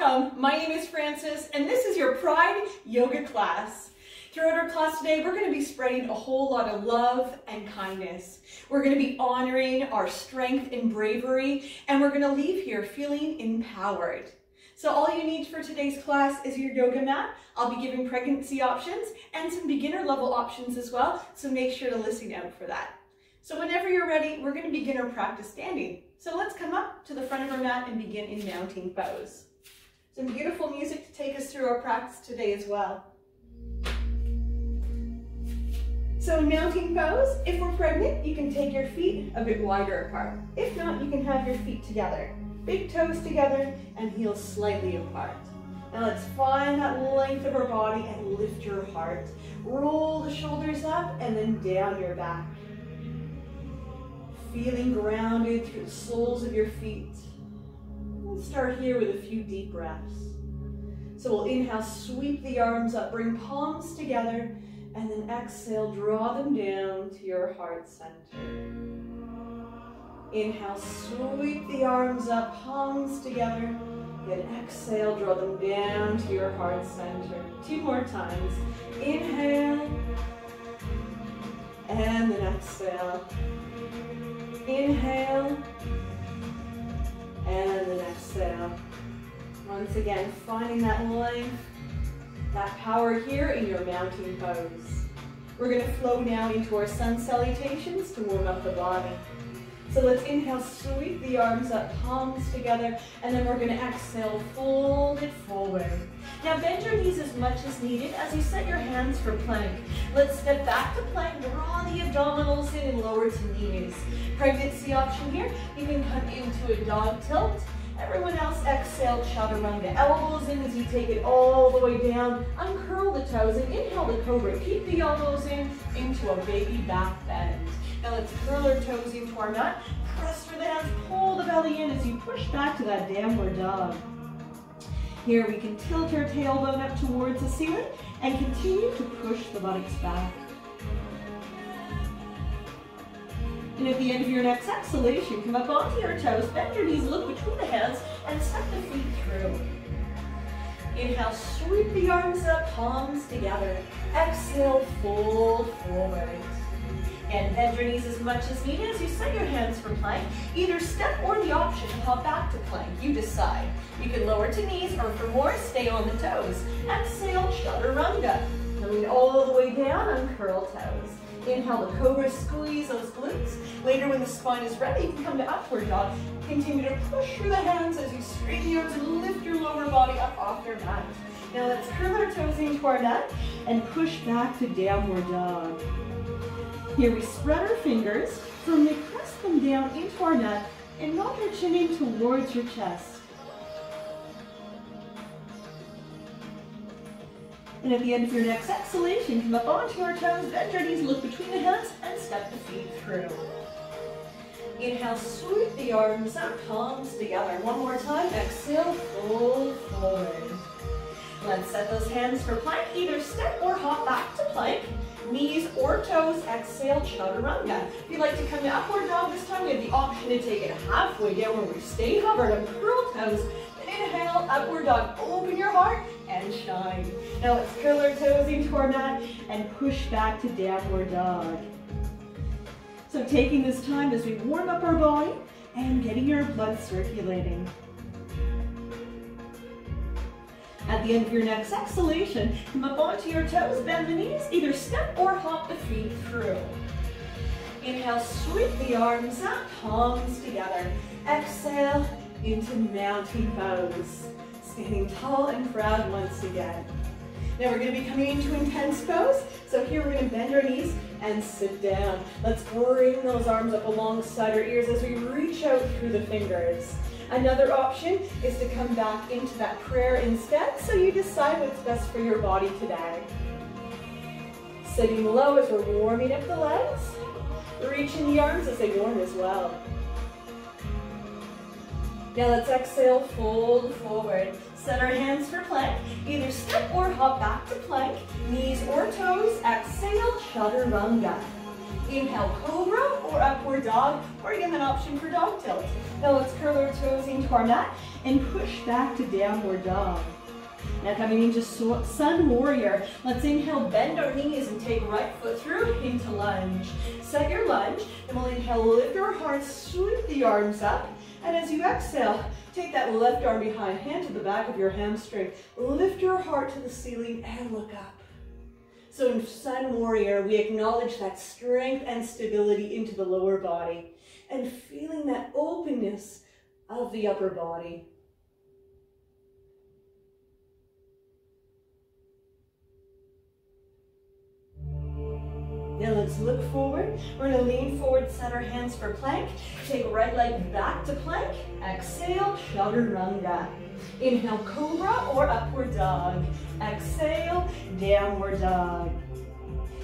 Welcome, my name is Frances and this is your Pride Yoga class. Throughout our class today, we're going to be spreading a whole lot of love and kindness. We're going to be honoring our strength and bravery, and we're going to leave here feeling empowered. So all you need for today's class is your yoga mat. I'll be giving pregnancy options and some beginner level options as well, so make sure to listen out for that. So whenever you're ready, we're going to begin our practice standing. So let's come up to the front of our mat and begin in mounting pose. Some beautiful music to take us through our practice today as well. So in mounting pose, if we're pregnant, you can take your feet a bit wider apart. If not, you can have your feet together. Big toes together and heels slightly apart. Now let's find that length of our body and lift your heart. Roll the shoulders up and then down your back. Feeling grounded through the soles of your feet. We'll start here with a few deep breaths. So we'll inhale, sweep the arms up, bring palms together, and then exhale, draw them down to your heart center. Inhale, sweep the arms up, palms together. Then exhale, draw them down to your heart center. 2 more times. Inhale, and then exhale. Inhale, and then exhale. Once again, finding that length, that power here in your mounting pose. We're going to flow now into our sun salutations to warm up the body. So let's inhale, sweep the arms up, palms together, and then we're going to exhale, fold it forward. Now bend your knees as much as needed as you set your hands for plank. Let's step back to plank, draw the abdominals in and lower to knees. Pregnancy option here, you can come into a dog tilt. Everyone else exhale, chaturanga. Elbows in as you take it all the way down. Uncurl the toes and inhale the cobra. Keep the elbows in into a baby back bend. Now let's curl our toes into our mat. Press through the hands, pull the belly in as you push back to that downward dog. Here we can tilt our tailbone up towards the ceiling and continue to push the buttocks back. And at the end of your next exhalation, come up onto your toes, bend your knees, look between the hands, and step the feet through. Inhale, sweep the arms up, palms together. Exhale, fold forward. And bend your knees as much as needed as you set your hands for plank. Either step or the option to hop back to plank. You decide. You can lower to knees or for more, stay on the toes. Exhale, chaturanga. Coming all the way down, uncurl toes. Inhale the cobra, squeeze those glutes. Later when the spine is ready, you can come to upward dog. Continue to push through the hands as you straighten the arms and lift your lower body up off your mat. Now let's curl our toes into our mat and push back to downward dog. Here we spread our fingers, firmly press them down into our mat and knock your chin in towards your chest. And at the end of your next exhalation, come up onto your toes, bend your knees, look between the hands, and step the feet through. Inhale, sweep the arms up, palms together. One more time, exhale, fold forward. Let's set those hands for plank. Either step or hop back to plank. Knees or toes, exhale, chaturanga. If you'd like to come to upward dog this time, we have the option to take it halfway down where we stay hovered and curl toes. Inhale, upward dog, open your heart and shine. Now let's curl our toes into our mat and push back to downward dog. So taking this time as we warm up our body and getting your blood circulating. At the end of your next exhalation, come up onto your toes, bend the knees, either step or hop the feet through. Inhale, sweep the arms up, palms together. Exhale into mounting pose. Standing tall and proud once again. Now we're going to be coming into intense pose. So here we're going to bend our knees and sit down. Let's bring those arms up alongside our ears as we reach out through the fingers. Another option is to come back into that prayer instead, so you decide what's best for your body today. Sitting low as we're warming up the legs. Reaching the arms as they warm as well. Now let's exhale, fold forward. Set our hands for plank. Either step or hop back to plank. Knees or toes. Exhale, chaturanga. Inhale, cobra or upward dog, or you have an option for dog tilt. Now let's curl our toes into our mat and push back to downward dog. Now coming into sun warrior, let's inhale, bend our knees and take right foot through into lunge. Set your lunge, and we'll inhale, lift our heart, sweep the arms up, and as you exhale, take that left arm behind, hand to the back of your hamstring, lift your heart to the ceiling and look up. So in sun warrior, we acknowledge that strength and stability into the lower body and feeling that openness of the upper body. Now let's look forward. We're going to lean forward, set our hands for plank. Take right leg back to plank. Exhale, chaturanga. Inhale, cobra or upward dog. Exhale, downward dog.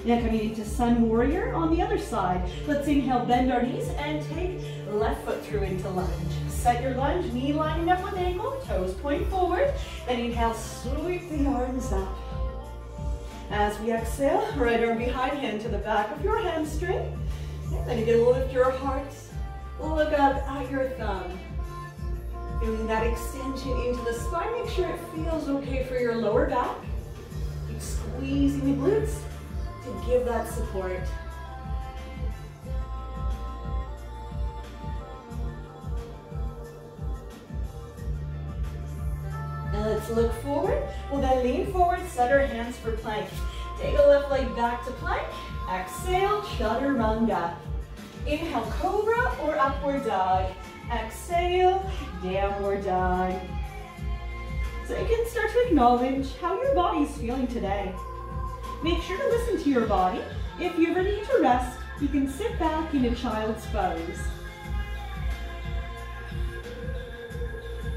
Now coming into sun warrior on the other side. Let's inhale, bend our knees and take left foot through into lunge. Set your lunge, knee lining up with ankle, toes point forward. Then inhale, sweep the arms up. As we exhale, right arm behind, hand to the back of your hamstring. Then you can lift your heart, look up at your thumb. Feeling that extension into the spine. Make sure it feels okay for your lower back. Keep squeezing the glutes to give that support. Now let's look forward. We'll then lean forward, set our hands for plank. Take a left leg back to plank. Exhale, chaturanga. Inhale, cobra or upward dog. Exhale, downward dog. So you can start to acknowledge how your body's feeling today. Make sure to listen to your body. If you ever need to rest, you can sit back in a child's pose.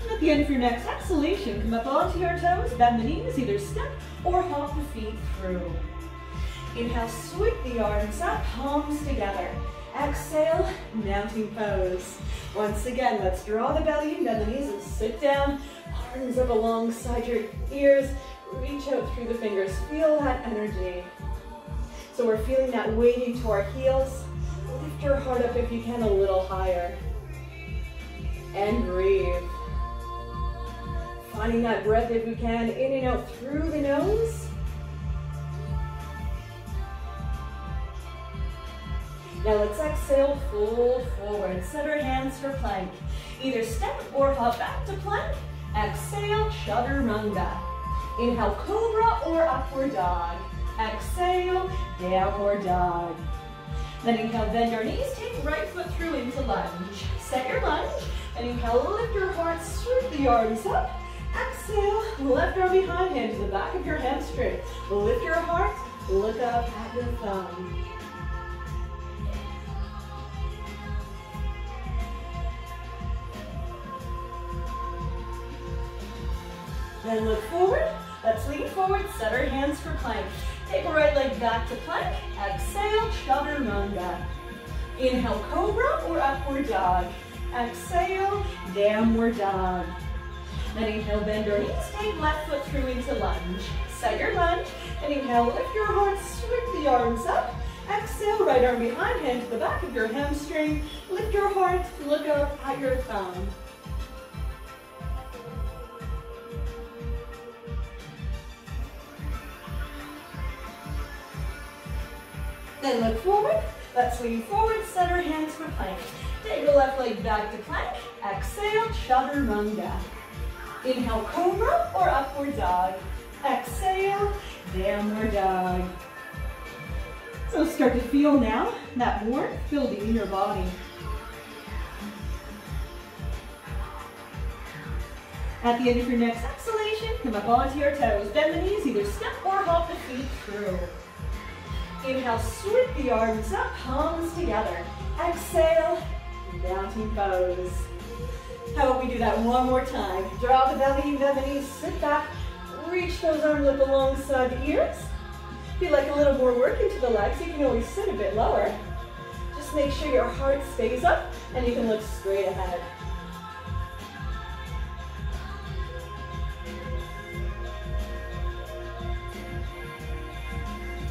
At the end of your next exhalation, come up onto your toes, bend the knees, either step or hop the feet through. Inhale, sweep the arms up, palms together. Exhale, mountain pose. Once again, let's draw the belly in, bend the knees and sit down. Arms up alongside your ears. Reach out through the fingers. Feel that energy. So we're feeling that weight into our heels. Lift your heart up if you can a little higher. And breathe. Finding that breath if we can, in and out through the nose. Now let's exhale, fold forward. Set our hands for plank. Either step or hop back to plank. Exhale, chaturanga. Inhale, cobra or upward dog. Exhale, downward dog. Then inhale, bend your knees, take right foot through into lunge. Set your lunge, and inhale, lift your heart, sweep the arms up. Exhale, left arm behind, hand to the back of your hamstring. Lift your heart, look up at your thumb. Then look forward. Let's lean forward, set our hands for plank. Take a right leg back to plank. Exhale, chaturanga. Inhale, cobra or upward dog. Exhale, downward dog. Then inhale, bend your knees, take left foot through into lunge. Set your lunge, and inhale, lift your heart, sweep the arms up. Exhale, right arm behind, hand to the back of your hamstring. Lift your heart, look up at your thumb. Then look forward. Let's lean forward, set our hands for plank. Take the left leg back to plank. Exhale, chaturanga. Inhale, cobra or upward dog. Exhale, downward dog. So start to feel now that warmth building in your body. At the end of your next exhalation, come up onto your toes. Bend the knees, either step or hop the feet through. Inhale, sweep the arms up, palms together. Exhale, mountain pose. How about we do that one more time? Draw the belly, bend the knees, sit back, reach those arms up alongside the ears. If you'd like a little more work into the legs, you can always sit a bit lower. Just make sure your heart stays up and you can look straight ahead.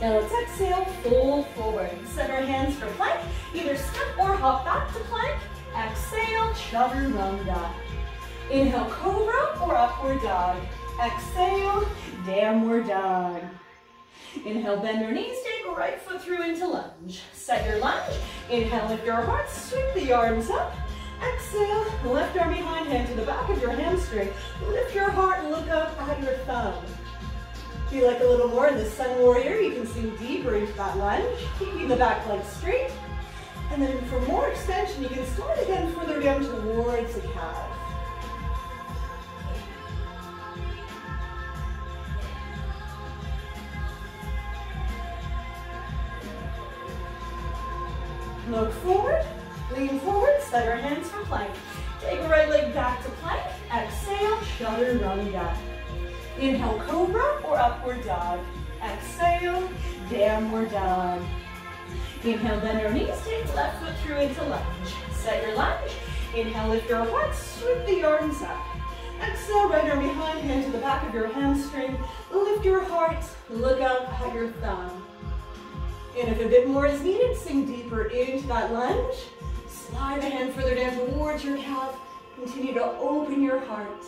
Now let's exhale, fold forward. Set our hands for plank. Either step or hop back to plank. Exhale, chaturanga. Inhale, cobra or upward dog. Exhale, downward dog. Inhale, bend your knees, take right foot through into lunge. Set your lunge. Inhale, lift your heart, sweep the arms up. Exhale, left arm behind, hand to the back of your hamstring. Lift your heart and look up at your thumb. If you like a little more in the sun warrior, you can sink deeper into that lunge, keeping the back leg straight. And then for more extension, you can start again further down towards the calf. Look forward, lean forward, set your hands for plank. Take a right leg back to plank. Exhale, chaturanga. Inhale, cobra or upward dog. Exhale, downward dog. Inhale, bend your knees, take left foot through into lunge. Set your lunge. Inhale, lift your heart, sweep the arms up. Exhale, right arm behind, hand to the back of your hamstring. Lift your heart, look up at your thumb. And if a bit more is needed, sink deeper into that lunge. Slide the hand further down towards your calf. Continue to open your heart.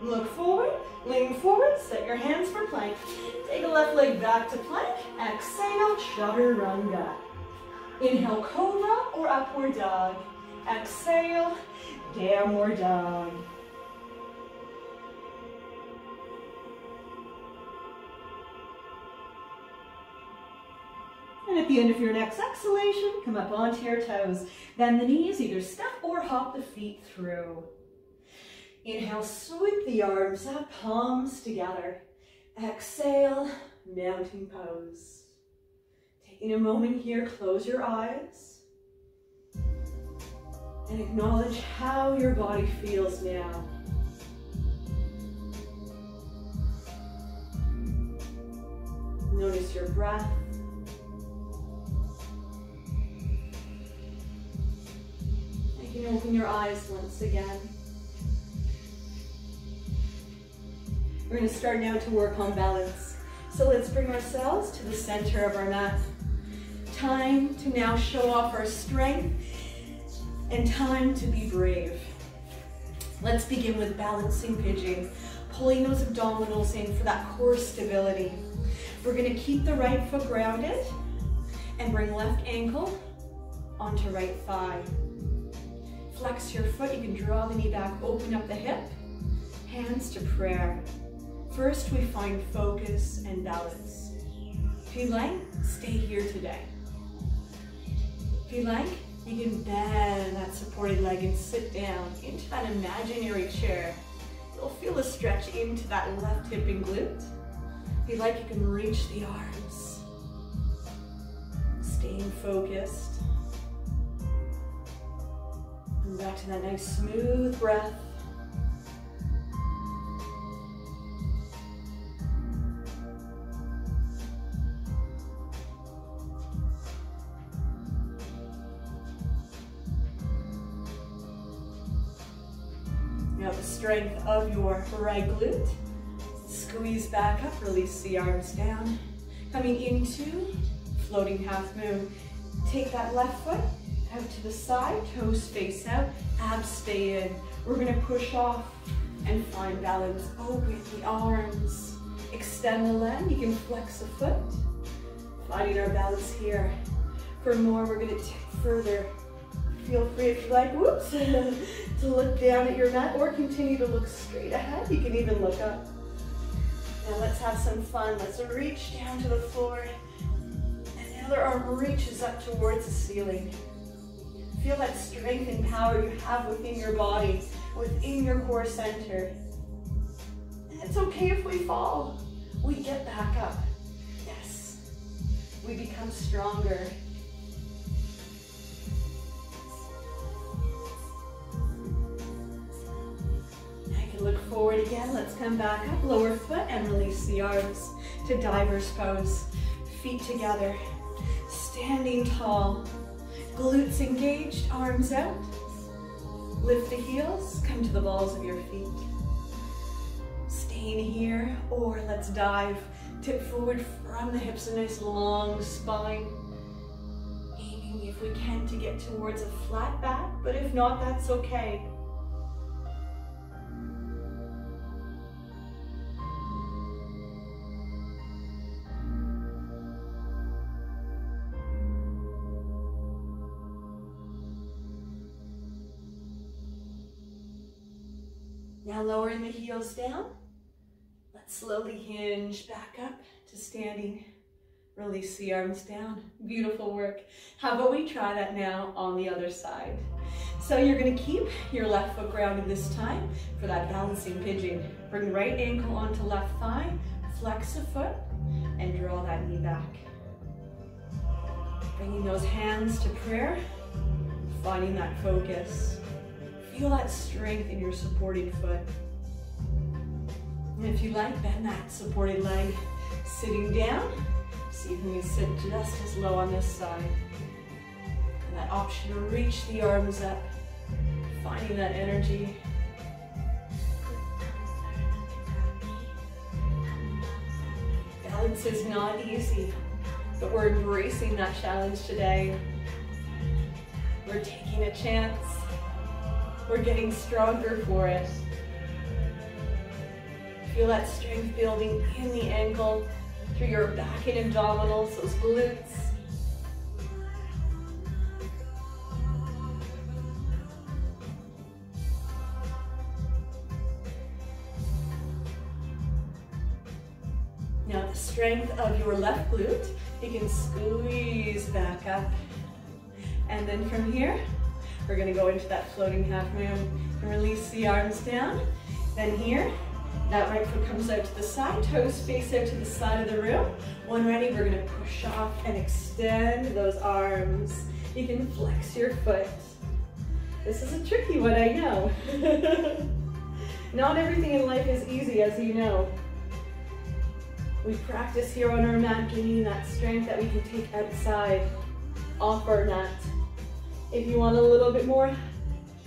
Look forward, lean forward, set your hands for plank. Take a left leg back to plank. Exhale, chaturanga. Inhale, cobra or upward dog. Exhale, downward dog. And at the end of your next exhalation, come up onto your toes. Bend the knees, either step or hop the feet through. Inhale, sweep the arms up, palms together. Exhale, mountain pose. Taking a moment here, close your eyes. And acknowledge how your body feels now. Notice your breath. You can open your eyes once again. We're going to start now to work on balance. So let's bring ourselves to the center of our mat. Time to now show off our strength and time to be brave. Let's begin with balancing pigeon, pulling those abdominals in for that core stability. We're going to keep the right foot grounded and bring left ankle onto right thigh. Flex your foot, you can draw the knee back, open up the hip, hands to prayer. First, we find focus and balance. If you like, stay here today. If you like, you can bend that supported leg and sit down into that imaginary chair. You'll feel a stretch into that left hip and glute. If you like, you can reach the arms. Staying focused. And back to that nice smooth breath. Now the strength of your right glute. Squeeze back up, release the arms down. Coming into floating half moon. Take that left foot out to the side, toes face out, abs stay in. We're going to push off and find balance. Open the arms, extend the leg. You can flex the foot. Finding our balance here. For more, we're going to take further. Feel free if you like, whoops, to look down at your mat or continue to look straight ahead. You can even look up. Now let's have some fun. Let's reach down to the floor. And the other arm reaches up towards the ceiling. Feel that strength and power you have within your body, within your core center. And it's okay if we fall. We get back up. Yes. We become stronger. Look forward again. Let's come back up, lower foot, and release the arms to diver's pose. Feet together, standing tall. Glutes engaged, arms out. Lift the heels, come to the balls of your feet. Staying here, or let's dive. Tip forward from the hips, a nice long spine. Aiming, if we can, to get towards a flat back, but if not, that's okay. Now lowering the heels down. Let's slowly hinge back up to standing. Release the arms down. Beautiful work. How about we try that now on the other side? So you're going to keep your left foot grounded this time for that balancing pigeon. Bring right ankle onto left thigh, flex the foot, and draw that knee back. Bringing those hands to prayer, finding that focus. Feel that strength in your supported foot. And if you like, bend that supported leg. Sitting down, see if we sit just as low on this side. And that option to reach the arms up, finding that energy. Balance is not easy, but we're embracing that challenge today. We're taking a chance. We're getting stronger for it. Feel that strength building in the ankle, through your back and abdominals, those glutes. Now the strength of your left glute, you can squeeze back up. And then from here, we're going to go into that floating half moon and release the arms down. Then here, that right foot comes out to the side, toes face out to the side of the room. When ready, we're going to push off and extend those arms. You can flex your foot. This is a tricky one, I know. Not everything in life is easy, as you know. We practice here on our mat, gaining that strength that we can take outside, off our mat. If you want a little bit more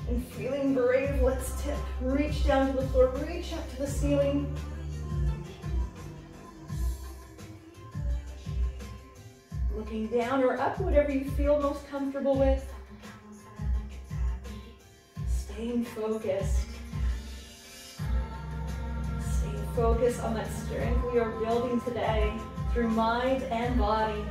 and feeling brave, let's tip. Reach down to the floor, reach up to the ceiling. Looking down or up, whatever you feel most comfortable with. Staying focused. Staying focused on that strength we are building today through mind and body.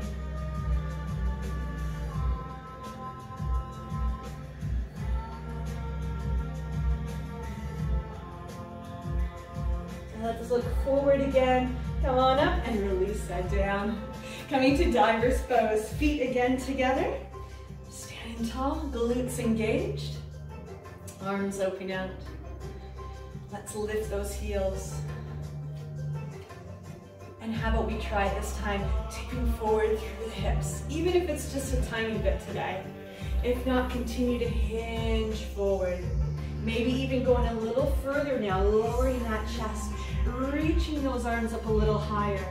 Let's look forward again. Come on up and release that down. Coming to diver's pose. Feet again together. Standing tall, glutes engaged. Arms open out. Let's lift those heels. And how about we try this time, tipping forward through the hips, even if it's just a tiny bit today. If not, continue to hinge forward. Maybe even going a little further now, lowering that chest, reaching those arms up a little higher.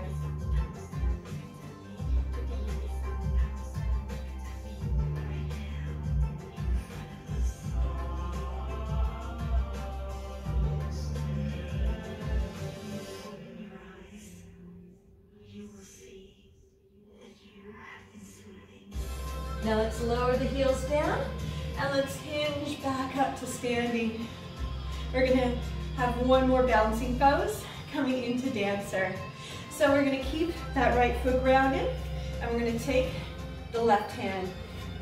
Now let's lower the heels down and let's hinge back up to standing. We're gonna have one more balancing pose coming into dancer. So we're gonna keep that right foot grounded and we're gonna take the left hand.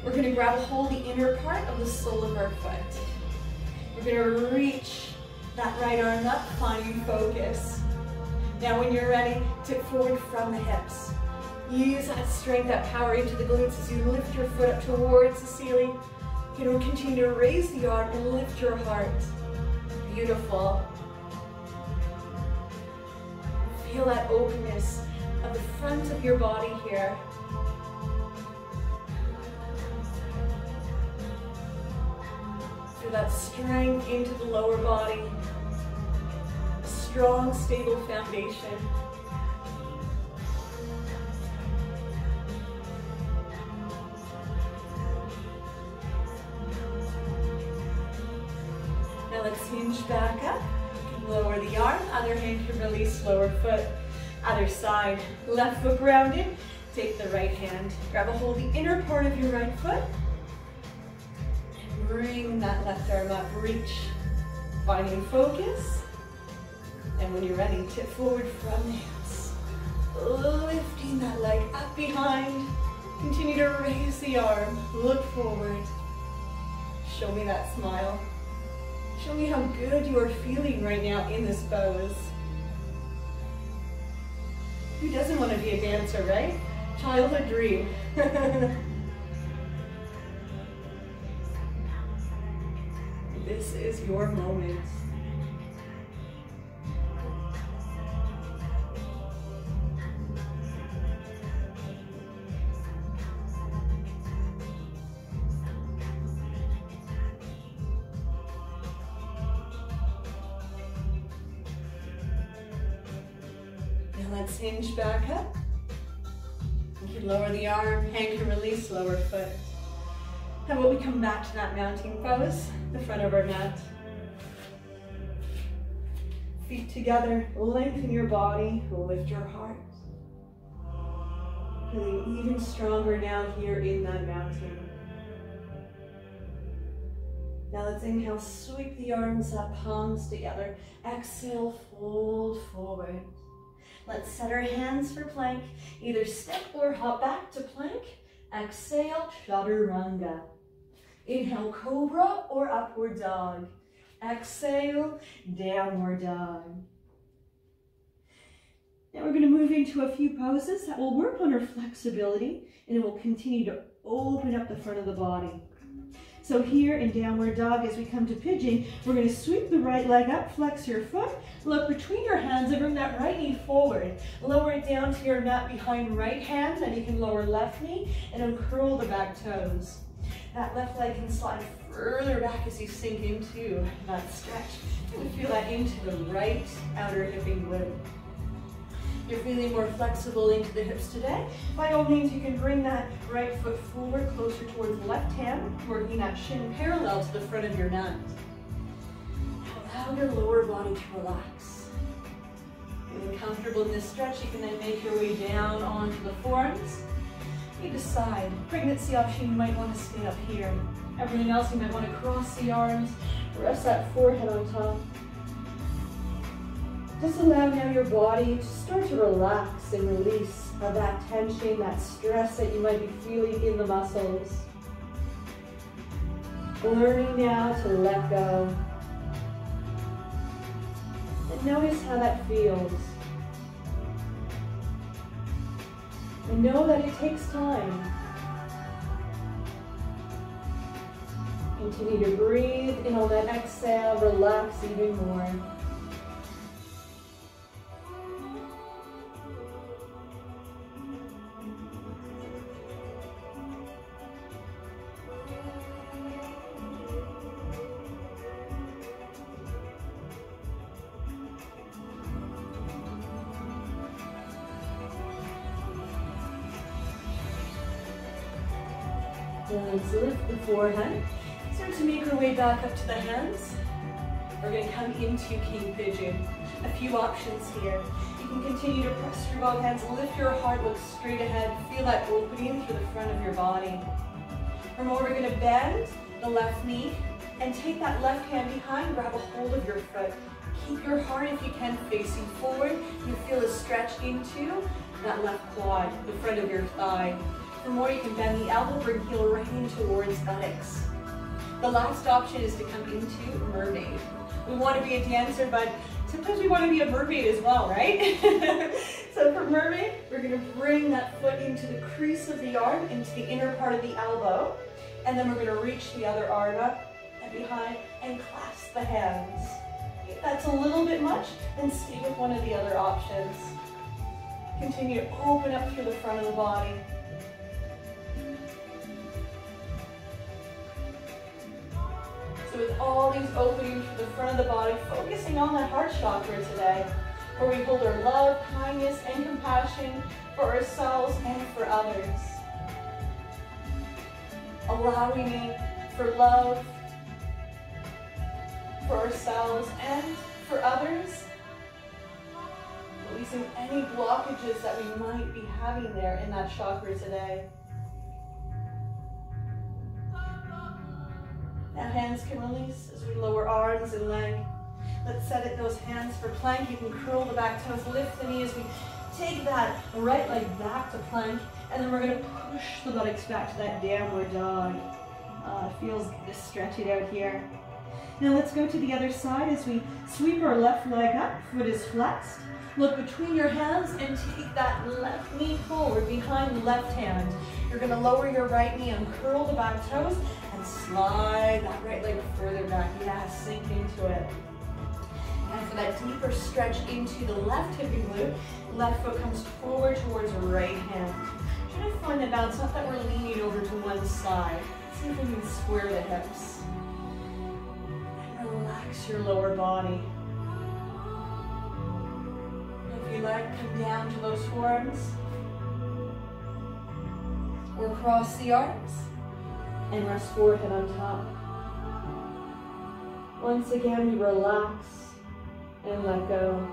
We're gonna grab a hold of the inner part of the sole of our foot. We're gonna reach that right arm up, finding focus. Now when you're ready, tip forward from the hips. Use that strength, that power into the glutes as you lift your foot up towards the ceiling. You can continue to raise the arm and lift your heart. Beautiful. Feel that openness of the front of your body here. Feel that strength into the lower body. A strong, stable foundation. let's hinge back up. Lower the arm, other hand can release lower foot. Other side, left foot grounded. Take the right hand, grab a hold of the inner part of your right foot. And bring that left arm up, reach. Finding focus. And when you're ready, tip forward from the hips. Lifting that leg up behind. Continue to raise the arm, look forward. Show me that smile. Show me how good you are feeling right now in this pose. Who doesn't want to be a dancer, right? Childhood dream. This is your moment. Let's hinge back up. You can lower the arm, hand can release, lower foot. How about we come back to that mounting pose, the front of our mat. Feet together, lengthen your body, lift your heart. Feeling even stronger now here in that mountain. Now let's inhale, sweep the arms up, palms together. Exhale, fold forward. Let's set our hands for plank. Either step or hop back to plank. Exhale, chaturanga. Inhale, cobra or upward dog. Exhale, downward dog. Now we're going to move into a few poses that will work on our flexibility, and it will continue to open up the front of the body. So here in downward dog, as we come to pigeon, we're going to sweep the right leg up, flex your foot, look between your hands and bring that right knee forward. Lower it down to your mat behind right hand, and you can lower left knee and uncurl the back toes. That left leg can slide further back as you sink into that stretch. You're going to feel that into the right outer hipping glute. You're feeling more flexible into the hips today. By all means, you can bring that right foot forward, closer towards the left hand, working that shin parallel to the front of your mat. Allow your lower body to relax. Feeling comfortable in this stretch, you can then make your way down onto the forearms. You decide. Pregnancy option, you might want to stay up here. Everything else, you might want to cross the arms, rest that forehead on top. Just allow now your body to start to relax and release of that tension, that stress that you might be feeling in the muscles. Learning now to let go. And notice how that feels. And know that it takes time. Continue to breathe in on that exhale, relax even more. Let's lift the forehead. Start to make our way back up to the hands. We're going to come into King Pigeon. A few options here. You can continue to press through both hands, lift your heart, look straight ahead, feel that opening through the front of your body. Or more, we're going to bend the left knee and take that left hand behind, grab a hold of your foot. Keep your heart, if you can, facing forward. You feel a stretch into that left quad, the front of your thigh. For more, you can bend the elbow, bring heel right in towards buttocks. The last option is to come into mermaid. We want to be a dancer, but sometimes we want to be a mermaid as well, right? So for mermaid, we're going to bring that foot into the crease of the arm, into the inner part of the elbow, and then we're going to reach the other arm up and behind and clasp the hands. If that's a little bit much, then stay with one of the other options. Continue to open up through the front of the body. So with all these openings for the front of the body, focusing on that heart chakra today, where we hold our love, kindness, and compassion for ourselves and for others. Allowing for love, for ourselves and for others. Releasing any blockages that we might be having there in that chakra today. Now hands can release as we lower arms and leg. Let's set it those hands for plank. You can curl the back toes, lift the knee as we take that right leg back to plank, and then we're going to push the buttocks back to that downward dog. It feels good to stretch it out here. Now let's go to the other side as we sweep our left leg up, foot is flexed. Look between your hands and take that left knee forward behind the left hand. You're going to lower your right knee and curl the back toes and slide that right leg further back. Yeah, sink into it. And for that deeper stretch into the left hip and glute, left foot comes forward towards the right hand. Try to find the balance, not that we're leaning over to one side. See if we can square the hips. And relax your lower body. If you like, come down to those forearms. Or cross the arms and rest forehead on top. Once again, we relax and let go.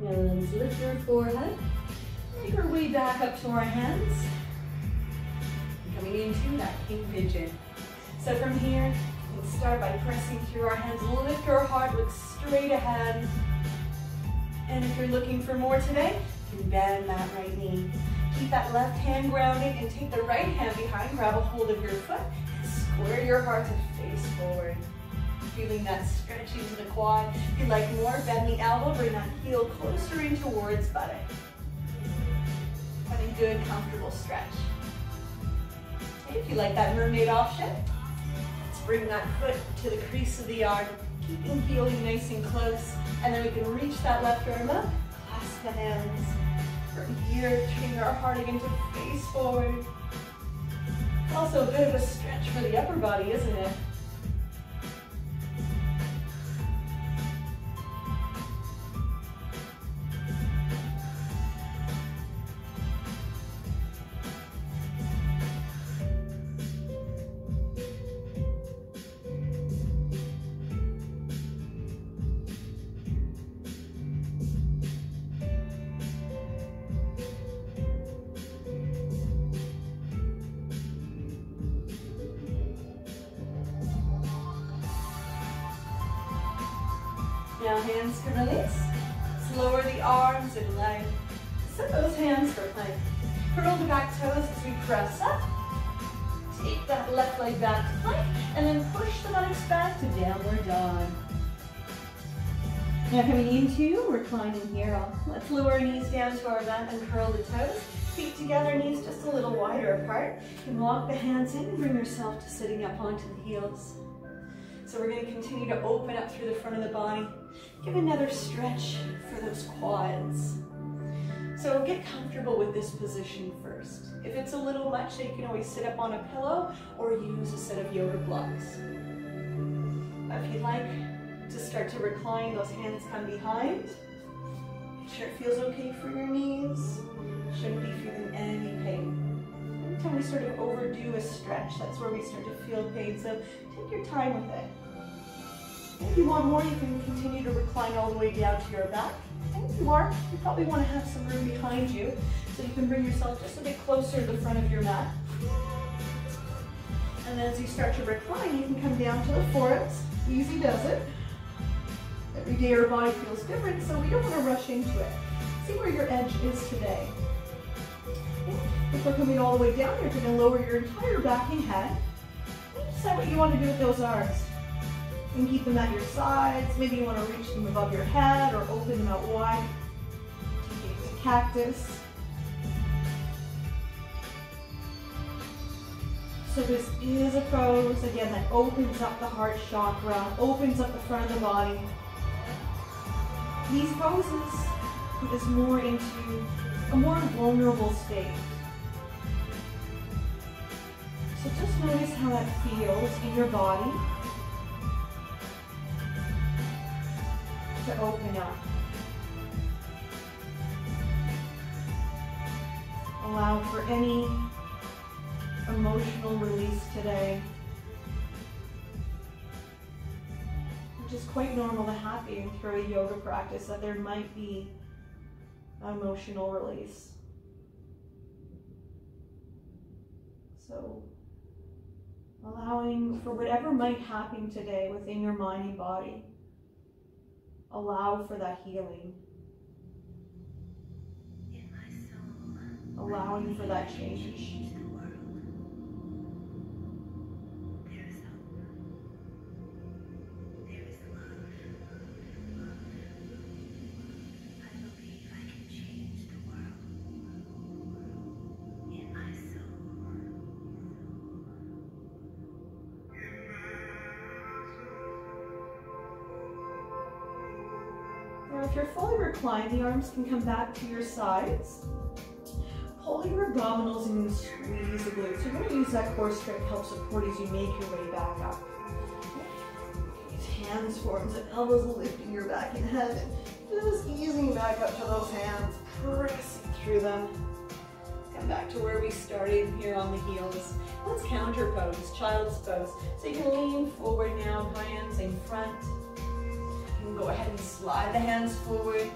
And lift your forehead. Make our way back up to our hands. Coming into that king pigeon. So from here, we'll start by pressing through our hands. Lift our heart, look straight ahead. And if you're looking for more today, you can bend that right knee. Keep that left hand grounded and take the right hand behind. Grab a hold of your foot and square your heart to face forward. Feeling that stretch into the quad. If you like more, bend the elbow, bring that heel closer in towards buttock. Having good, comfortable stretch. Okay, if you like that mermaid option, let's bring that foot to the crease of the arm, keeping heeling nice and close, and then we can reach that left arm up, clasp the hands. From here, turning our heart again to face forward. Also a bit of a stretch for the upper body, isn't it? Now hands can release. Let's lower the arms and legs. Set those hands for plank. Curl the back toes as we press up. Take that left leg back to plank, and then push the buttocks back to downward dog. Now coming into reclining here, let's lower our knees down to our mat and curl the toes. Feet together, knees just a little wider apart. You can walk the hands in and bring yourself to sitting up onto the heels. So we're going to continue to open up through the front of the body. Give another stretch for those quads. So get comfortable with this position first. If it's a little much, you can always sit up on a pillow or use a set of yoga blocks. If you'd like to start to recline, those hands come behind. Make sure it feels okay for your knees. Shouldn't be feeling any pain. Anytime we sort of overdo a stretch, that's where we start to feel pain. So take your time with it. If you want more, you can continue to recline all the way down to your back. And if you are, you probably want to have some room behind you, so you can bring yourself just a bit closer to the front of your mat. And then as you start to recline, you can come down to the forearms. Easy does it. Every day our body feels different, so we don't want to rush into it. See where your edge is today. If we're coming all the way down, you're going to lower your entire back and head. And decide what you want to do with those arms. You can keep them at your sides. Maybe you want to reach them above your head or open them out wide. Take it to cactus. So this is a pose, again, that opens up the heart chakra, opens up the front of the body. These poses put us more into a more vulnerable state. So just notice how that feels in your body to open up. Allow for any emotional release today, which is quite normal to happen through a yoga practice, that there might be emotional release. So allowing for whatever might happen today within your mind and body, allow for that healing. In my soul, allowing for that change. Now, if you're fully reclined, the arms can come back to your sides. Pull your abdominals and squeeze the glutes. You're going to use that core strength to help support as you make your way back up. Use hands forwards and elbows lifting your back and head. Just easing back up to those hands, pressing through them. Come back to where we started here on the heels. Let's counter pose, child's pose. So you can lean forward now, hands in front. Go ahead and slide the hands forward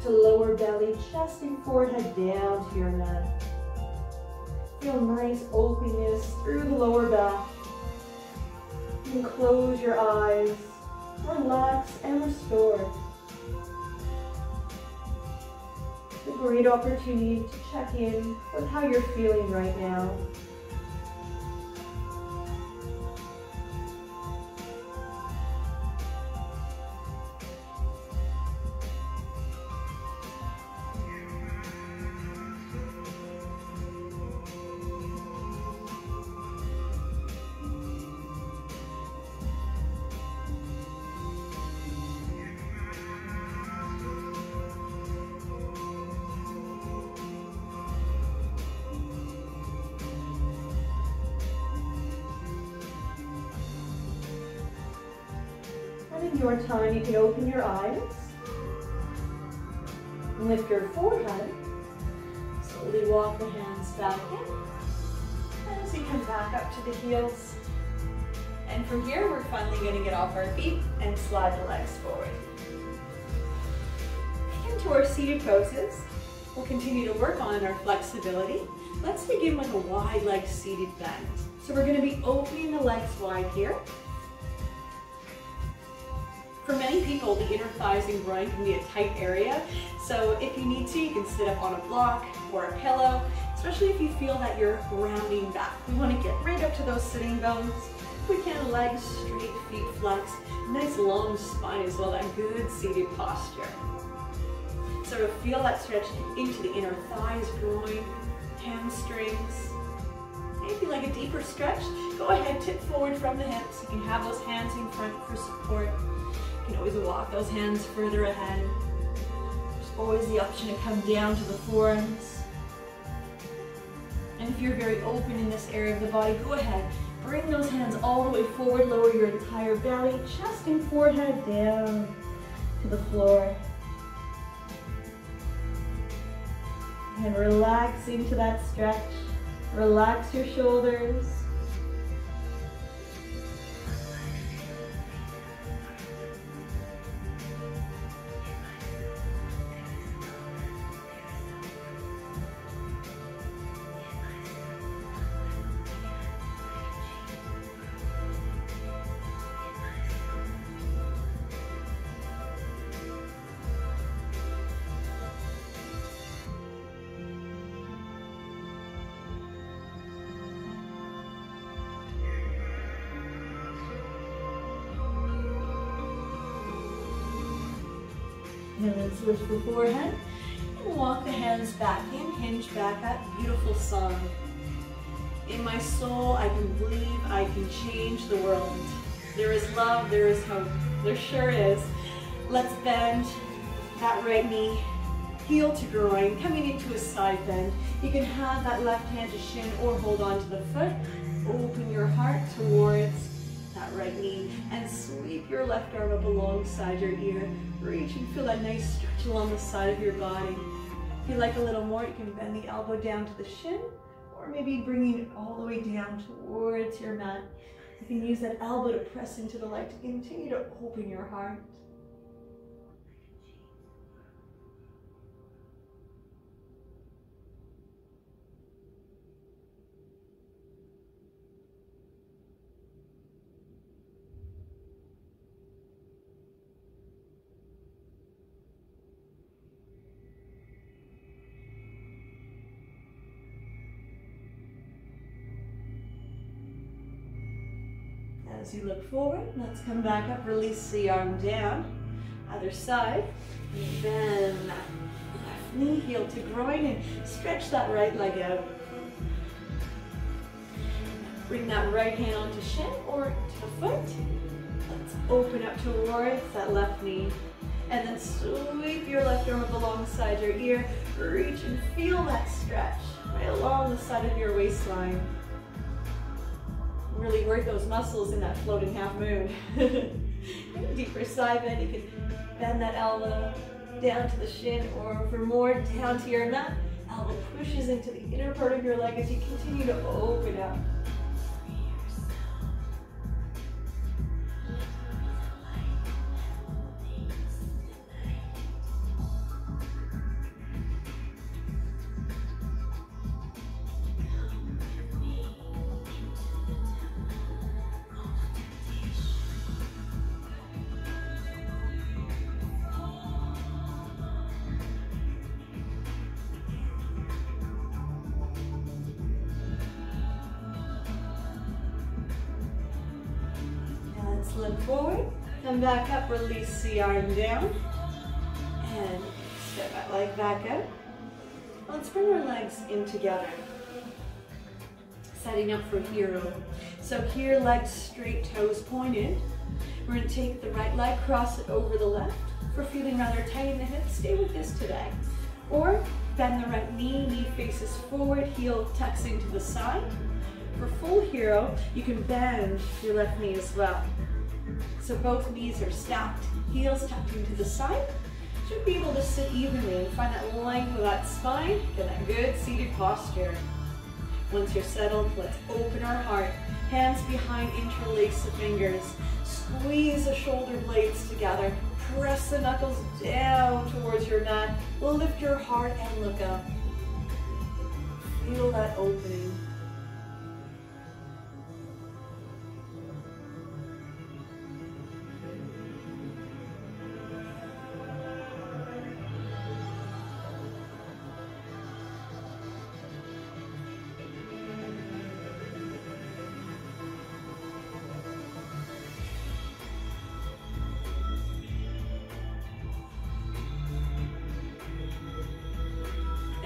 to lower belly, chest and forehead down to your mat. Feel nice openness through the lower back. You can close your eyes, relax and restore. It's a great opportunity to check in with how you're feeling right now. In your time, you can open your eyes, lift your forehead, slowly walk the hands back in, as you come back up to the heels. And from here, we're finally going to get off our feet and slide the legs forward. Into our seated poses, we'll continue to work on our flexibility. Let's begin with a wide leg seated bend. So we're going to be opening the legs wide here. For many people, the inner thighs and groin can be a tight area, so if you need to, you can sit up on a block or a pillow, especially if you feel that you're rounding back. We want to get right up to those sitting bones. If we can, legs straight, feet flexed, nice long spine as well, that good seated posture. So to feel that stretch into the inner thighs, groin, hamstrings. If you like a deeper stretch, go ahead, tip forward from the hips. You can have those hands in front for support. You can always walk those hands further ahead. There's always the option to come down to the forearms. And if you're very open in this area of the body, go ahead. Bring those hands all the way forward, lower your entire belly, chest and forehead down to the floor. And relax into that stretch. Relax your shoulders. And then switch the forehead. And walk the hands back in, hinge back up. Beautiful song. In my soul, I can believe I can change the world. There is love, there is hope. There sure is. Let's bend that right knee, heel to groin, coming into a side bend. You can have that left hand to shin or hold on to the foot. Open your heart towards that right knee and sweep your left arm up alongside your ear. Reach and feel that nice stretch along the side of your body. If you like a little more, you can bend the elbow down to the shin, or maybe bringing it all the way down towards your mat. You can use that elbow to press into the leg to continue to open your heart. As you look forward, let's come back up, release the arm down. Other side, bend that left knee, heel to groin, and stretch that right leg out. Bring that right hand onto shin or to the foot. Let's open up towards that left knee. And then sweep your left arm up alongside your ear. Reach and feel that stretch right along the side of your waistline. Really work those muscles in that floating half moon. Deeper side bend, you can bend that elbow down to the shin, or for more, down to your mat. Elbow pushes into the inner part of your leg as you continue to open up. Look forward, come back up, release the arm down, and step that leg back out. Let's bring our legs in together, setting up for hero. So here, legs straight, toes pointed. We're going to take the right leg, cross it over the left. If we're feeling rather tight in the hips, stay with this today. Or bend the right knee, knee faces forward, heel tucks into the side. For full hero, you can bend your left knee as well. So both knees are stacked, heels tucked into the side. Should be able to sit evenly and find that length of that spine, get that good seated posture. Once you're settled, let's open our heart. Hands behind, interlace the fingers. Squeeze the shoulder blades together. Press the knuckles down towards your mat. Lift your heart and look up. Feel that opening.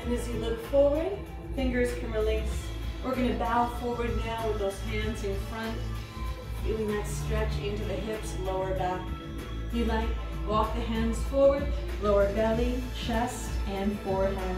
And as you look forward, fingers can release. We're going to bow forward now with those hands in front, feeling that stretch into the hips, lower back. If you like, walk the hands forward, lower belly, chest, and forehead.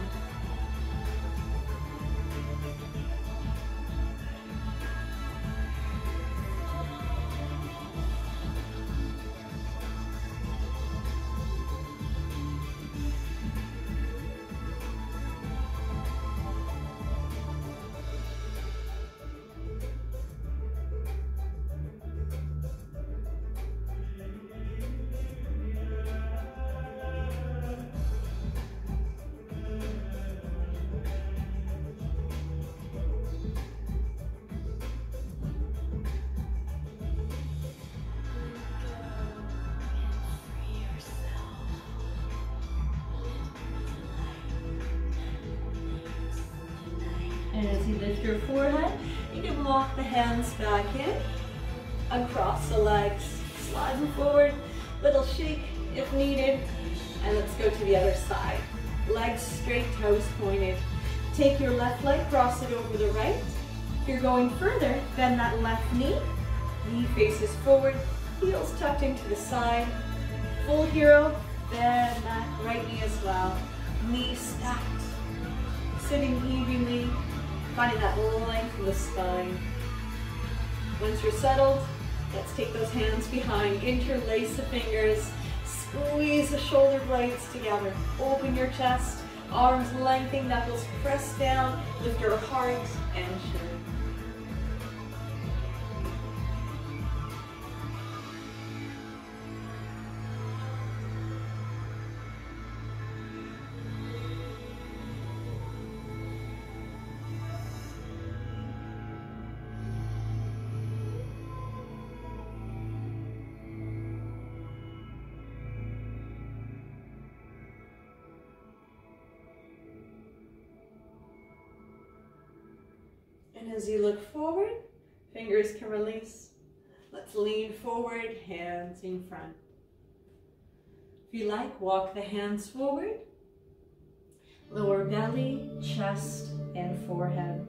And as you lift your forehead, you can walk the hands back in, uncross the legs, slide them forward, little shake if needed. And let's go to the other side. Legs straight, toes pointed. Take your left leg, cross it over the right. If you're going further, bend that left knee. Knee faces forward, heels tucked into the side. Full hero, bend that right knee as well. Knee stacked. Sitting evenly, finding that length in the spine. Once you're settled, let's take those hands behind, interlace the fingers, squeeze the shoulder blades together, open your chest, arms lengthening, knuckles press down, lift your heart and chin. And as you look forward, fingers can release. Let's lean forward, hands in front. If you like, walk the hands forward. Lower belly, chest, and forehead.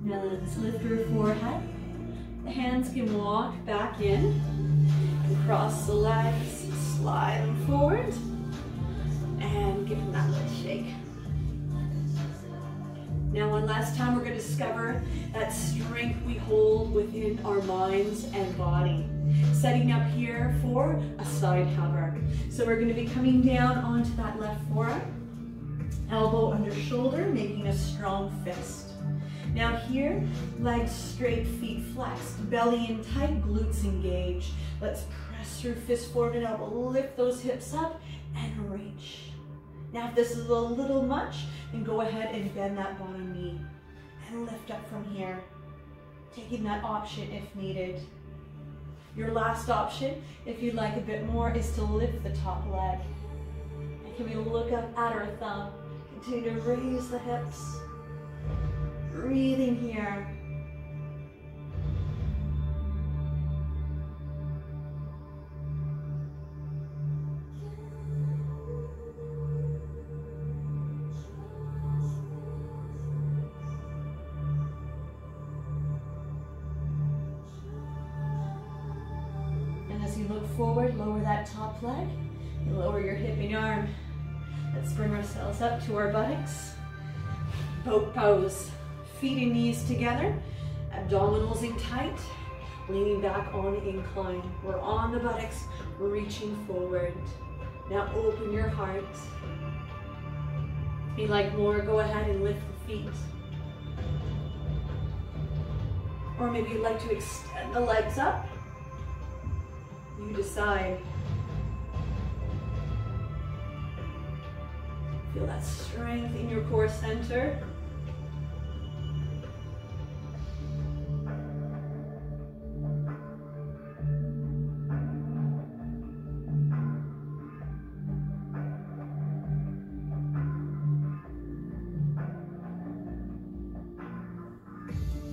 Now let's lift your forehead. The hands can walk back in. And cross the legs, slide them forward. And give them that little shake. Now one last time, we're going to discover that strength we hold within our minds and body. Setting up here for a side hover. So we're going to be coming down onto that left forearm. Elbow under shoulder, making a strong fist. Now here, legs straight, feet flexed, belly in tight, glutes engaged. Let's press your fist forward and elbow, lift those hips up and reach. Now if this is a little much, then go ahead and bend that bottom knee and lift up from here, taking that option if needed. Your last option, if you'd like a bit more, is to lift the top leg. And can we look up at our thumb, continue to raise the hips. Breathing here. And as you look forward, lower that top leg. You lower your hipping arm. Let's bring ourselves up to our buttocks. Boat pose. Feet and knees together, abdominals in tight, leaning back on incline. We're on the buttocks, we're reaching forward. Now open your heart. If you'd like more, go ahead and lift the feet. Or maybe you'd like to extend the legs up. You decide. Feel that strength in your core center.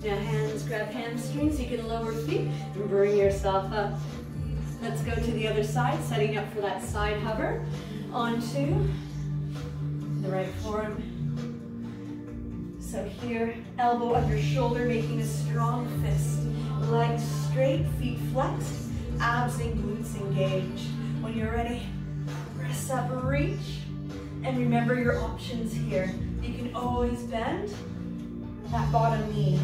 Now hands grab hamstrings, you can lower feet and bring yourself up. Let's go to the other side, setting up for that side hover. Onto the right forearm. So here, elbow under shoulder, making a strong fist. Legs straight, feet flexed, abs and glutes engaged. When you're ready, press up, reach, and remember your options here. You can always bend that bottom knee.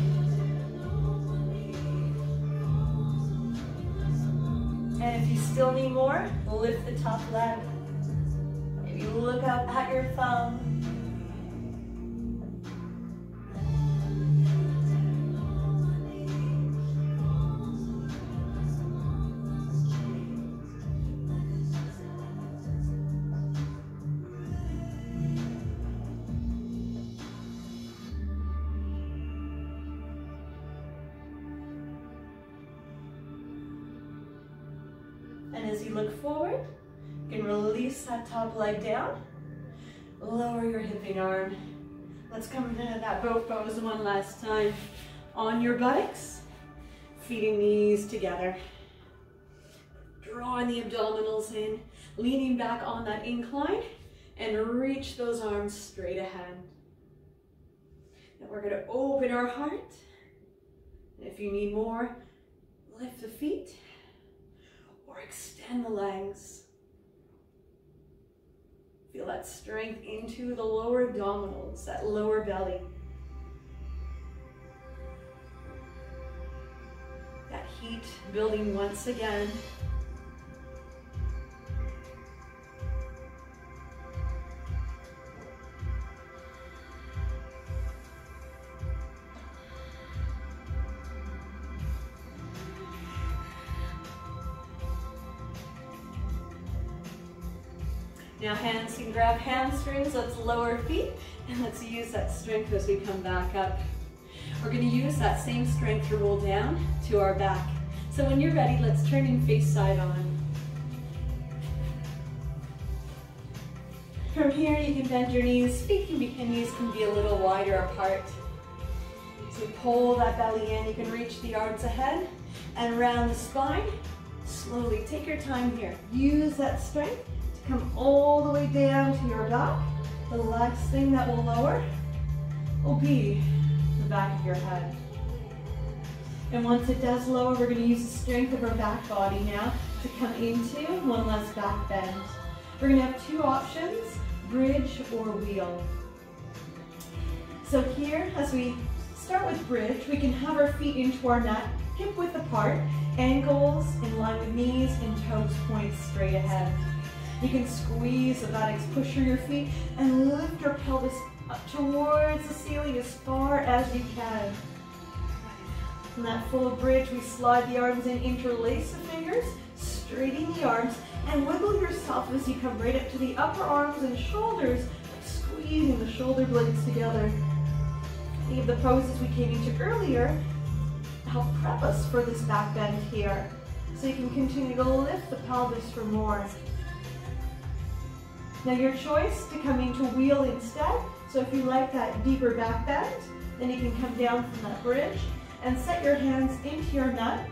And if you still need more, lift the top leg. Maybe look up at your thumb. And as you look forward, you can release that top leg down. Lower your hipping arm. Let's come into that boat pose one last time. On your buttocks, feet and knees together. Drawing the abdominals in, leaning back on that incline, and reach those arms straight ahead. Now we're going to open our heart. And if you need more, lift the feet. Or extend the legs. Feel that strength into the lower abdominals, that lower belly. That heat building once again. Now hands can grab hamstrings, let's lower feet, and let's use that strength as we come back up. We're going to use that same strength to roll down to our back. So when you're ready, let's turn and face side on. From here, you can bend your knees, knees can be a little wider apart. So pull that belly in, you can reach the arms ahead and round the spine. Slowly, take your time here. Use that strength. Come all the way down to your back. The last thing that will lower will be the back of your head. And once it does lower, we're going to use the strength of our back body now to come into one last back bend. We're going to have two options, bridge or wheel. So here, as we start with bridge, we can have our feet into our mat, hip width apart, ankles in line with knees and toes point straight ahead. You can squeeze the buttocks, push through your feet, and lift your pelvis up towards the ceiling as far as you can. In that full bridge, we slide the arms in, interlace the fingers, straighten the arms, and wiggle yourself as you come right up to the upper arms and shoulders, squeezing the shoulder blades together. Any of the poses we came into earlier help prep us for this back bend here. So you can continue to lift the pelvis for more. Now your choice to come into wheel instead. So if you like that deeper back bend, then you can come down from that bridge and set your hands into your mat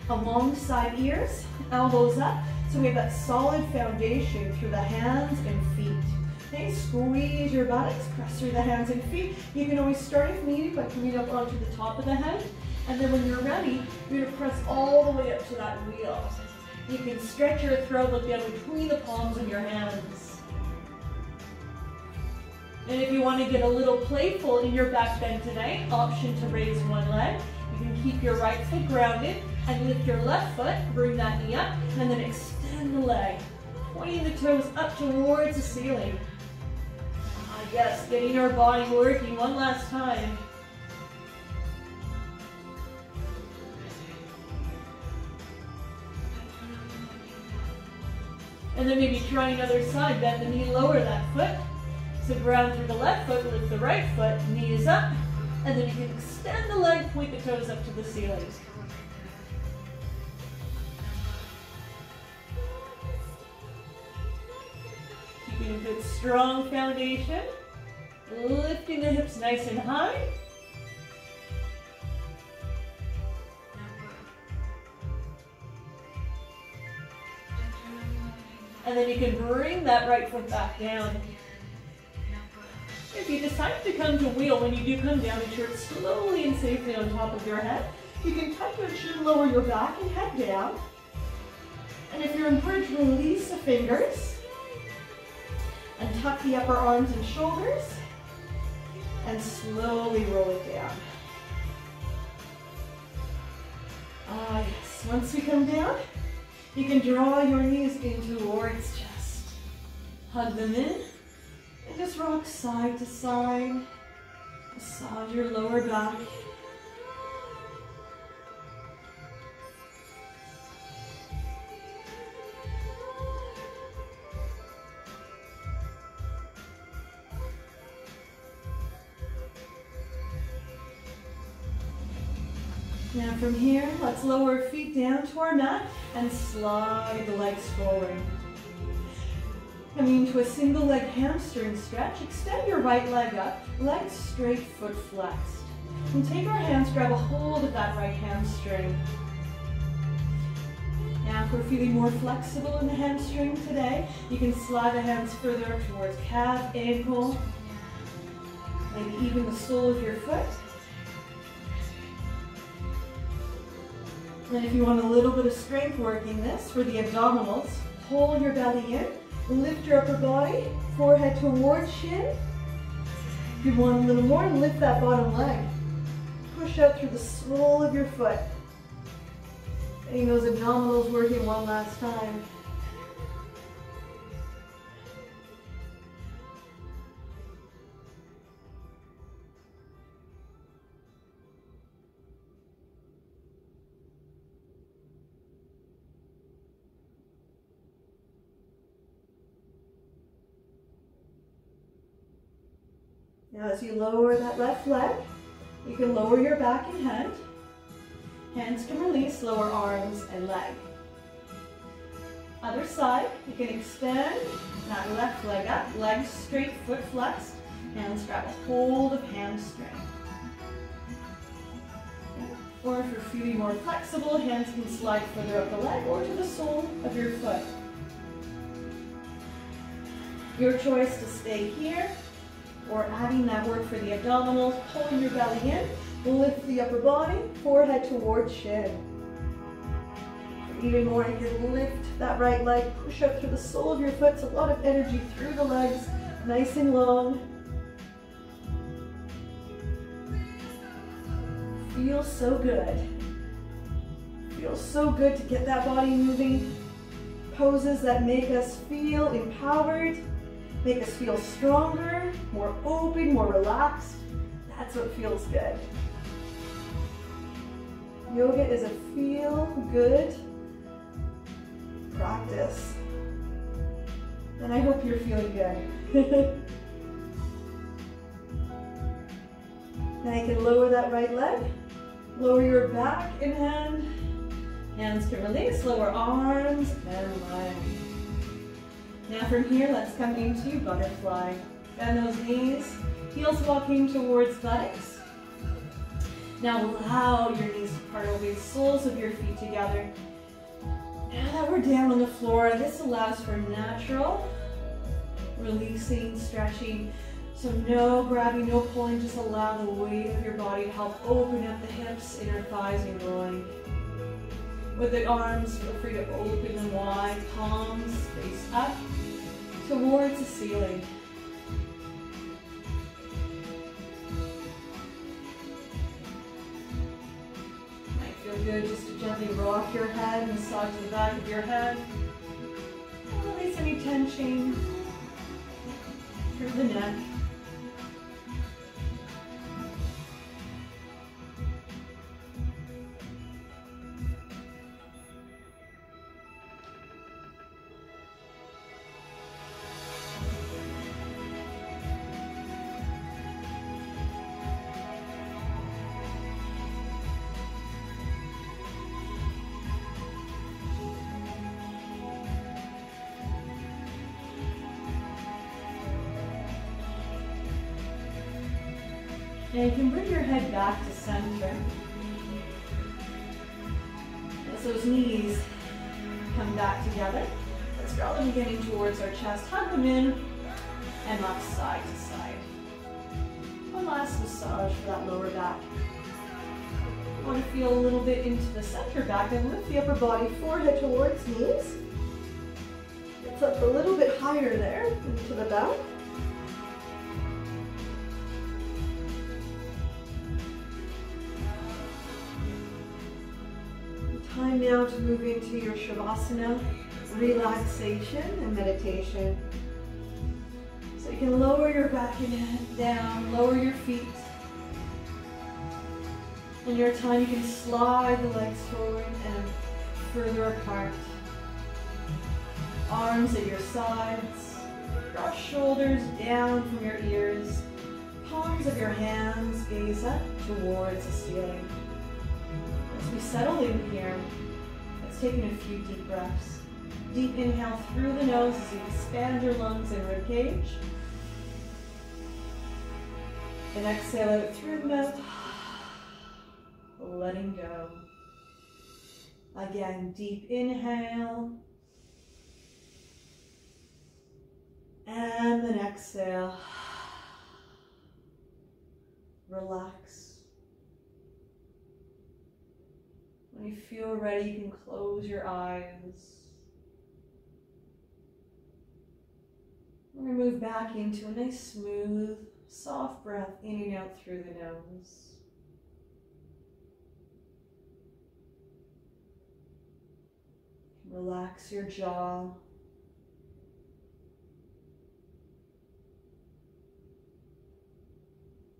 alongside ears, elbows up. So we have that solid foundation through the hands and feet. Okay, squeeze your buttocks, press through the hands and feet. You can always start if needed by coming up onto the top of the head. And then when you're ready, you're going to press all the way up to that wheel. You can stretch your throat, look down between the palms of your hands. And if you want to get a little playful in your back bend today, option to raise one leg. You can keep your right foot grounded and lift your left foot, bring that knee up, and then extend the leg, pointing the toes up towards the ceiling. Yes, getting our body working one last time. And then maybe try another side, bend the knee, lower that foot. So ground through the left foot, lift the right foot, knee is up, and then you can extend the leg, point the toes up to the ceiling. Keeping a good strong foundation, lifting the hips nice and high. And then you can bring that right foot back down. If you decide to come to wheel, when you do come down, ensure it's slowly and safely on top of your head. You can tuck your chin, lower your back, and head down. And if you're in bridge, release the fingers. And tuck the upper arms and shoulders. And slowly roll it down. Ah, yes. Once we come down, you can draw your knees in towards chest. Hug them in. And just rock side to side. Massage your lower back. Now from here, let's lower our feet down to our mat and slide the legs forward. Coming into a single leg hamstring stretch, extend your right leg up, legs straight, foot flexed. And take our hands, grab a hold of that right hamstring. Now if we're feeling more flexible in the hamstring today, you can slide the hands further up towards calf, ankle, maybe even the sole of your foot. And if you want a little bit of strength working this for the abdominals, pull your belly in, lift your upper body, forehead towards shin. If you want a little more, lift that bottom leg. Push out through the sole of your foot. Getting those abdominals working one last time. Now as you lower that left leg, you can lower your back and head. Hands can release, lower arms and leg. Other side, you can extend that left leg up, legs straight, foot flexed. Hands grab a hold of hamstring. Or if you're feeling more flexible, hands can slide further up the leg or to the sole of your foot. Your choice to stay here or adding that work for the abdominals, pulling your belly in, lift the upper body, forehead towards shin. Even more, you can lift that right leg, push up through the sole of your foot, so a lot of energy through the legs, nice and long. Feels so good. Feels so good to get that body moving. Poses that make us feel empowered, make us feel stronger, more open, more relaxed. That's what feels good. Yoga is a feel-good practice. And I hope you're feeling good. Now you can lower that right leg, lower your back and hand. Hands can release, lower arms and legs. Now from here, let's come into butterfly. Bend those knees, heels walking towards buttocks. Now allow your knees to part over the soles of your feet together. Now that we're down on the floor, this allows for natural releasing, stretching. So no grabbing, no pulling, just allow the weight of your body to help open up the hips, inner thighs, and groin. With the arms, feel free to open them wide, palms face up towards the ceiling. Might feel good just to gently rock your head, massage the back of your head. Release any tension through the neck. Now you can bring your head back to center. As those knees come back together, let's draw them again in towards our chest, hug them in, and rock side to side. last massage for that lower back. I want to feel a little bit into the center back and lift the upper body, forehead towards knees. It's up a little bit higher there into the back. Time now to move into your Shavasana, relaxation and meditation. So you can lower your back and head down, lower your feet. In your time, you can slide the legs forward and further apart. Arms at your sides, cross shoulders down from your ears. Palms of your hands gaze up towards the ceiling. As we settle in here, let's take in a few deep breaths. Deep inhale through the nose as you expand your lungs and ribcage. And exhale out through the mouth, letting go. Again, deep inhale. And then exhale. Relax. When you feel ready, you can close your eyes. We're going to move back into a nice, smooth, soft breath in and out through the nose. Relax your jaw.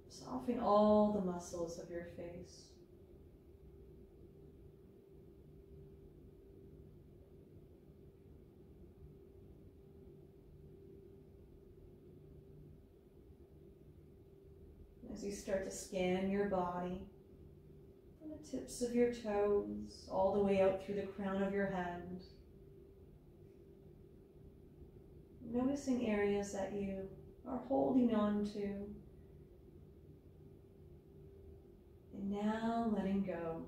Soften all the muscles of your face. As you start to scan your body, from the tips of your toes, all the way out through the crown of your head, noticing areas that you are holding on to, and now letting go.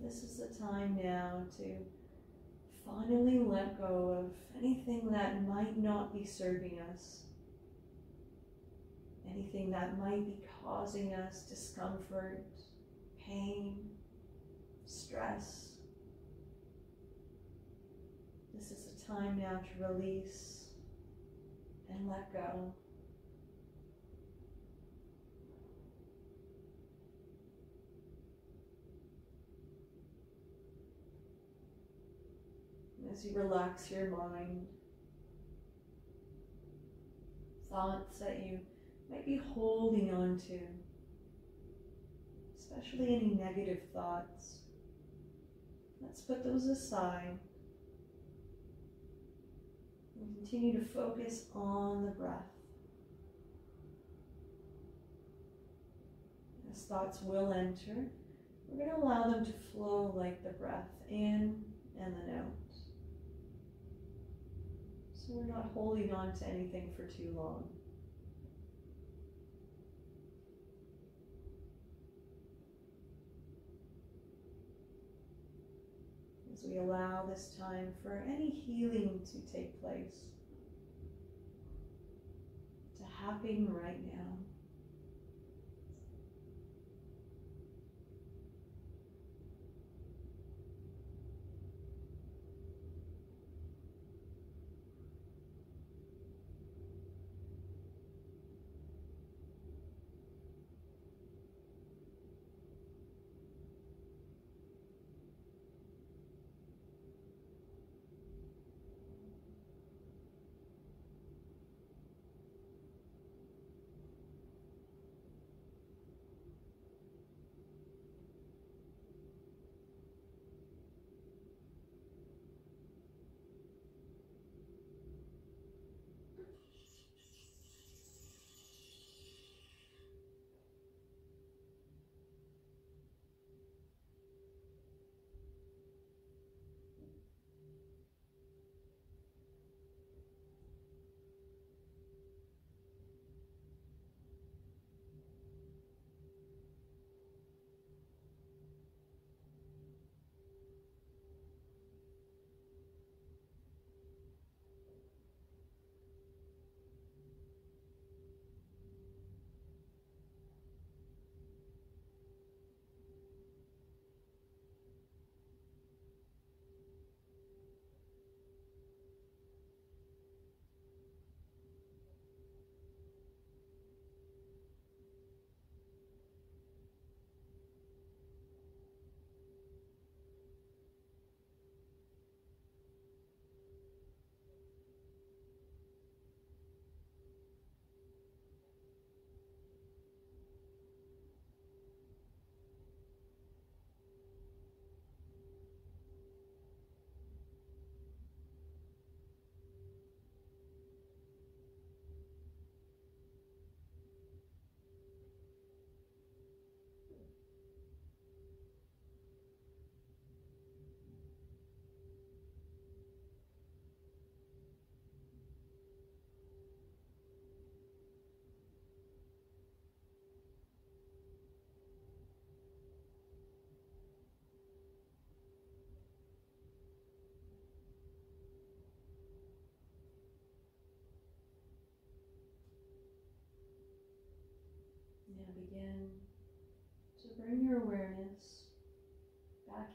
This is the time now to finally let go of anything that might not be serving us, anything that might be causing us discomfort, pain, stress. This is the time now to release and let go. As you relax your mind, thoughts that you might be holding on to, especially any negative thoughts, let's put those aside and continue to focus on the breath. As thoughts will enter, we're going to allow them to flow like the breath in and then out. So we're not holding on to anything for too long. As we allow this time for any healing to take place, to happen right now.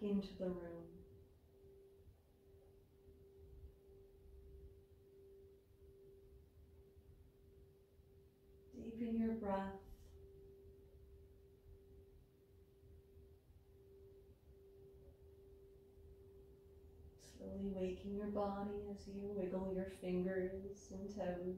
into the room. Deepen your breath. Slowly waking your body as you wiggle your fingers and toes.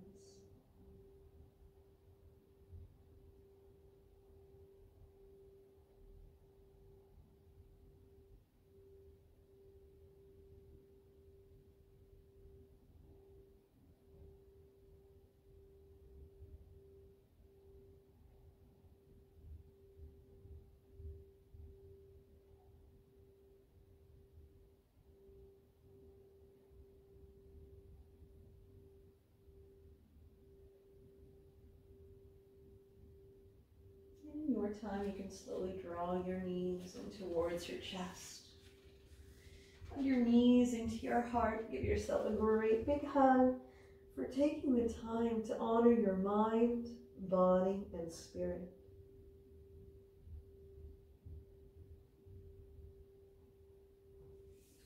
In your time, you can slowly draw your knees in towards your chest. And your knees into your heart. Give yourself a great big hug for taking the time to honor your mind, body, and spirit.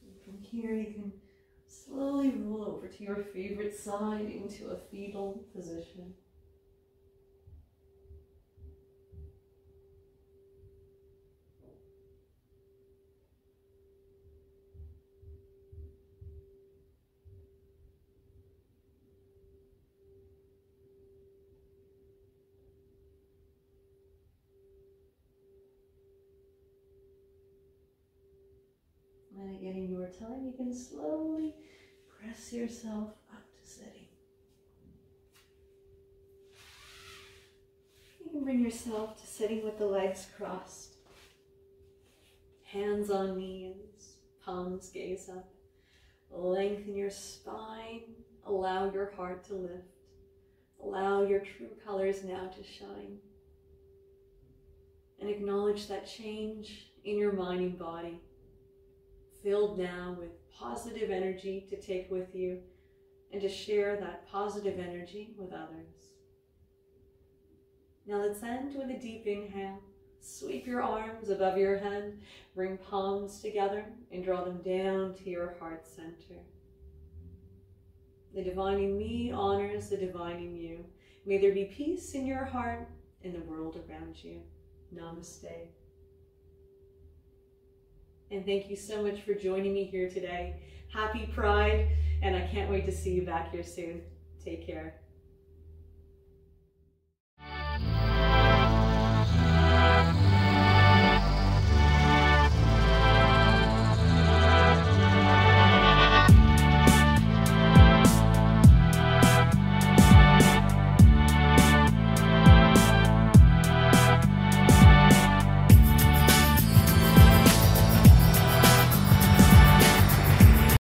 And from here, you can slowly roll over to your favorite side into a fetal position. And again, in your time, you can slowly press yourself up to sitting. You can bring yourself to sitting with the legs crossed, hands on knees, palms gaze up. Lengthen your spine, allow your heart to lift. Allow your true colors now to shine. And acknowledge that change in your mind and body, filled now with positive energy to take with you and to share that positive energy with others. Now let's end with a deep inhale. Sweep your arms above your head, bring palms together and draw them down to your heart center. The divine in me honors the divine in you. May there be peace in your heart and the world around you. Namaste. And thank you so much for joining me here today. Happy Pride, and I can't wait to see you back here soon. Take care.